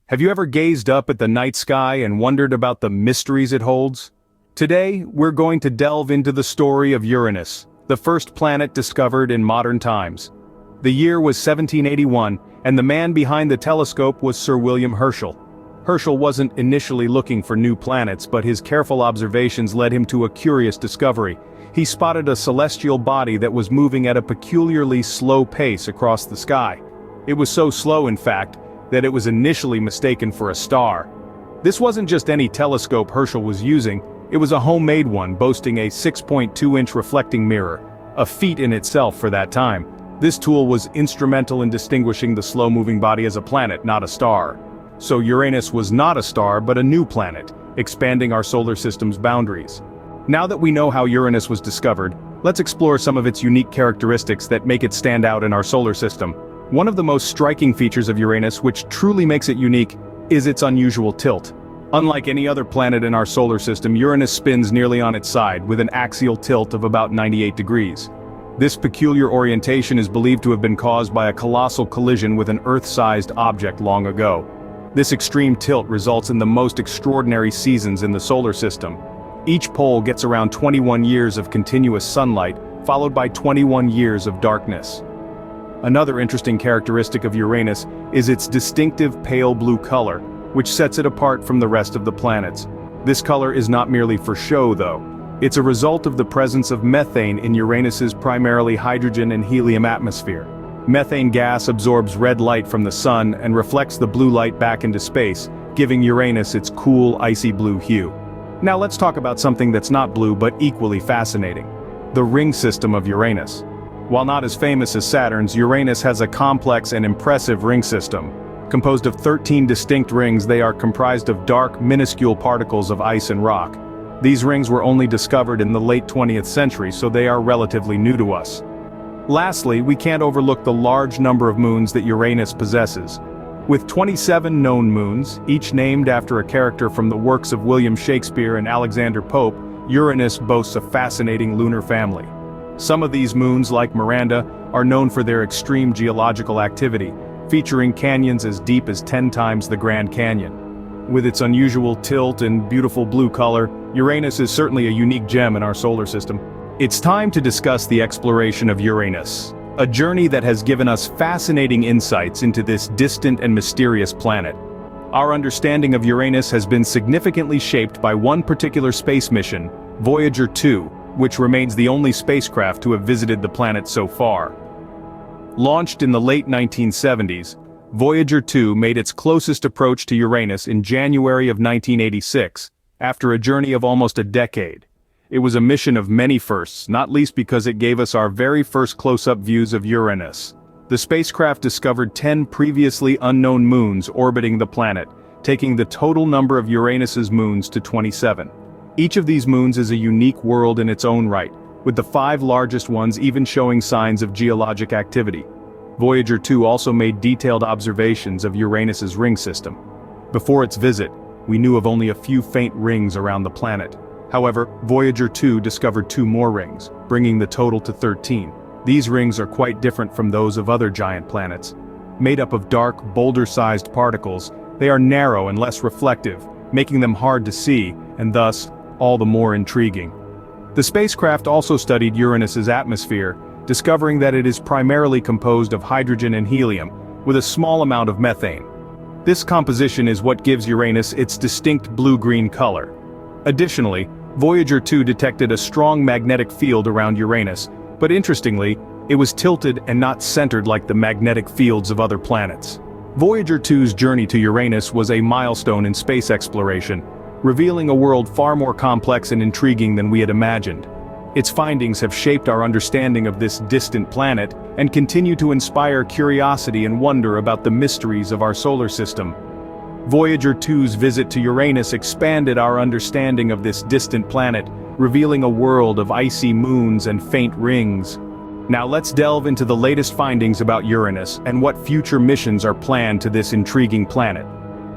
Have you ever gazed up at the night sky and wondered about the mysteries it holds? Today, we're going to delve into the story of Uranus, the first planet discovered in modern times. The year was 1781, and the man behind the telescope was Sir William Herschel. Herschel wasn't initially looking for new planets, but his careful observations led him to a curious discovery. He spotted a celestial body that was moving at a peculiarly slow pace across the sky. It was so slow, in fact, that it was initially mistaken for a star. This wasn't just any telescope Herschel was using, it was a homemade one boasting a 6.2-inch reflecting mirror, a feat in itself for that time. This tool was instrumental in distinguishing the slow-moving body as a planet, not a star. So Uranus was not a star but a new planet, expanding our solar system's boundaries. Now that we know how Uranus was discovered, let's explore some of its unique characteristics that make it stand out in our solar system. One of the most striking features of Uranus, which truly makes it unique, is its unusual tilt. Unlike any other planet in our solar system, Uranus spins nearly on its side, with an axial tilt of about 98 degrees. This peculiar orientation is believed to have been caused by a colossal collision with an Earth-sized object long ago. This extreme tilt results in the most extraordinary seasons in the solar system. Each pole gets around 21 years of continuous sunlight, followed by 21 years of darkness. Another interesting characteristic of Uranus is its distinctive pale blue color, which sets it apart from the rest of the planets. This color is not merely for show, though. It's a result of the presence of methane in Uranus's primarily hydrogen and helium atmosphere. Methane gas absorbs red light from the sun and reflects the blue light back into space, giving Uranus its cool, icy blue hue. Now let's talk about something that's not blue but equally fascinating: the ring system of Uranus. While not as famous as Saturn's, Uranus has a complex and impressive ring system. Composed of 13 distinct rings, they are comprised of dark, minuscule particles of ice and rock. These rings were only discovered in the late 20th century, so they are relatively new to us. Lastly, we can't overlook the large number of moons that Uranus possesses. With 27 known moons, each named after a character from the works of William Shakespeare and Alexander Pope, Uranus boasts a fascinating lunar family. Some of these moons, like Miranda, are known for their extreme geological activity, featuring canyons as deep as 10 times the Grand Canyon. With its unusual tilt and beautiful blue color, Uranus is certainly a unique gem in our solar system. It's time to discuss the exploration of Uranus, a journey that has given us fascinating insights into this distant and mysterious planet. Our understanding of Uranus has been significantly shaped by one particular space mission, Voyager 2, which remains the only spacecraft to have visited the planet so far. Launched in the late 1970s, Voyager 2 made its closest approach to Uranus in January of 1986, after a journey of almost a decade. It was a mission of many firsts, not least because it gave us our very first close-up views of Uranus. The spacecraft discovered 10 previously unknown moons orbiting the planet, taking the total number of Uranus's moons to 27. Each of these moons is a unique world in its own right, with the 5 largest ones even showing signs of geologic activity. Voyager 2 also made detailed observations of Uranus's ring system. Before its visit, we knew of only a few faint rings around the planet. However, Voyager 2 discovered 2 more rings, bringing the total to 13. These rings are quite different from those of other giant planets. Made up of dark, boulder-sized particles, they are narrow and less reflective, making them hard to see, and thus, all the more intriguing. The spacecraft also studied Uranus's atmosphere, discovering that it is primarily composed of hydrogen and helium, with a small amount of methane. This composition is what gives Uranus its distinct blue-green color. Additionally, Voyager 2 detected a strong magnetic field around Uranus, but interestingly, it was tilted and not centered like the magnetic fields of other planets. Voyager 2's journey to Uranus was a milestone in space exploration, revealing a world far more complex and intriguing than we had imagined. Its findings have shaped our understanding of this distant planet and continue to inspire curiosity and wonder about the mysteries of our solar system. Voyager 2's visit to Uranus expanded our understanding of this distant planet, revealing a world of icy moons and faint rings. Now let's delve into the latest findings about Uranus and what future missions are planned to this intriguing planet.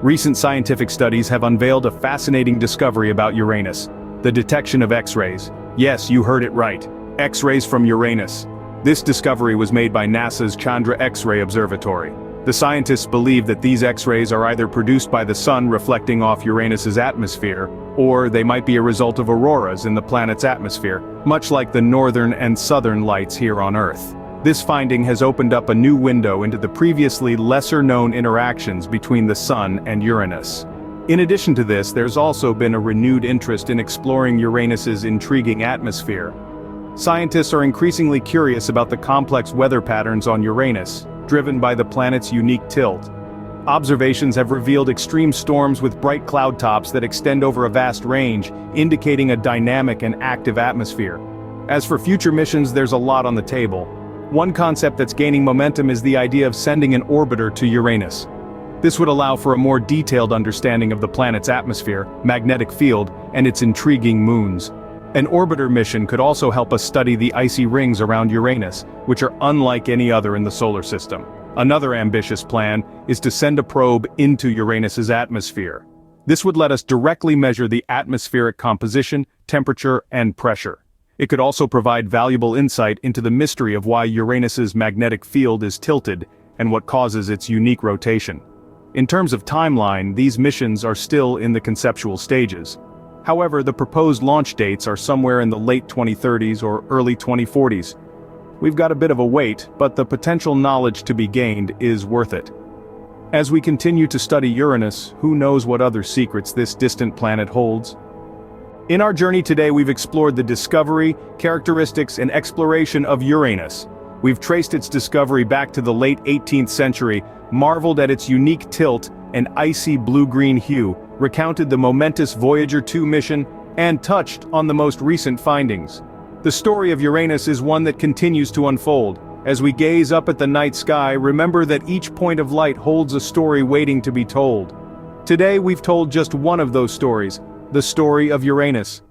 Recent scientific studies have unveiled a fascinating discovery about Uranus: the detection of X-rays. Yes, you heard it right. X-rays from Uranus. This discovery was made by NASA's Chandra X-ray Observatory. The scientists believe that these X-rays are either produced by the sun reflecting off Uranus's atmosphere, or they might be a result of auroras in the planet's atmosphere, much like the northern and southern lights here on Earth. This finding has opened up a new window into the previously lesser-known interactions between the sun and Uranus. In addition to this, there's also been a renewed interest in exploring Uranus's intriguing atmosphere. Scientists are increasingly curious about the complex weather patterns on Uranus, driven by the planet's unique tilt. Observations have revealed extreme storms with bright cloud tops that extend over a vast range, indicating a dynamic and active atmosphere. As for future missions, there's a lot on the table. One concept that's gaining momentum is the idea of sending an orbiter to Uranus. This would allow for a more detailed understanding of the planet's atmosphere, magnetic field, and its intriguing moons. An orbiter mission could also help us study the icy rings around Uranus, which are unlike any other in the solar system. Another ambitious plan is to send a probe into Uranus's atmosphere. This would let us directly measure the atmospheric composition, temperature, and pressure. It could also provide valuable insight into the mystery of why Uranus's magnetic field is tilted and what causes its unique rotation. In terms of timeline, these missions are still in the conceptual stages. However, the proposed launch dates are somewhere in the late 2030s or early 2040s. We've got a bit of a wait, but the potential knowledge to be gained is worth it. As we continue to study Uranus, who knows what other secrets this distant planet holds? In our journey today, we've explored the discovery, characteristics, and exploration of Uranus. We've traced its discovery back to the late 18th century, marveled at its unique tilt and icy blue-green hue, recounted the momentous Voyager 2 mission, and touched on the most recent findings. The story of Uranus is one that continues to unfold. As we gaze up at the night sky, remember that each point of light holds a story waiting to be told. Today we've told just one of those stories, the story of Uranus.